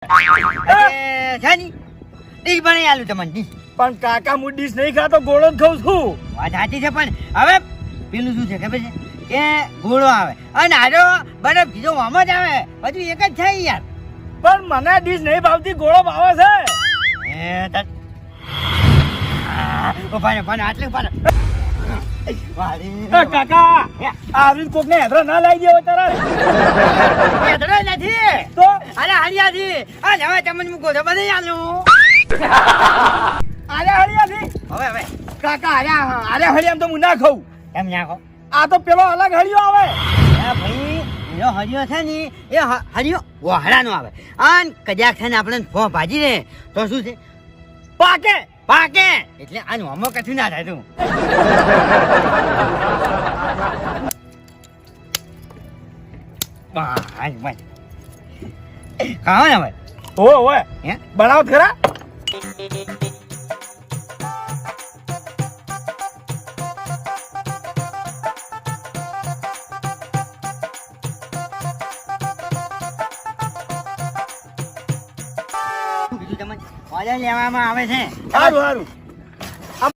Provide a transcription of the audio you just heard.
છે ની ડીશ બની આલું તમને ડીશ. પણ કાકા હું ડીશ નહીં ખાતો, ગોળો જ ખાઉં છું. વાત સાચી છે પણ હવે પેલું શું છે ખબર છે કે ગોળો આવે અને આજો બરફ કીધો આમ જ આવે બધું એક જ થાય યાર. પણ મને ડીશ નહીં ભાવતી, ગોળો ભાવે છે. આટલે કાકા આવી કોક ને હેદરા ના લાવી દેવો તારા નથી તો અરે હરિયાથી અને હવે તમને હું ગોળો બની આલું. અરે હળિયાથી હવે કાકા અરે હળિયામ તો હું ના ખાઉં. એમ નાખો આ તો પેલો અલગ હળિયો આવે. ભાઈ એનો હરિયો છે ને એ હરિયો વહાડાનો આવે અને કદાચ છે ને આપણે ફો ભાજી ને તો શું છે પાકે પાકે એટલે આનું અમો કશું ના થાય તું. ખાઓ ને ભાઈ ઓય હે બનાવો ખરા. બીજું તમને ઓર્ડર લેવામાં આવે છે. સારું સારું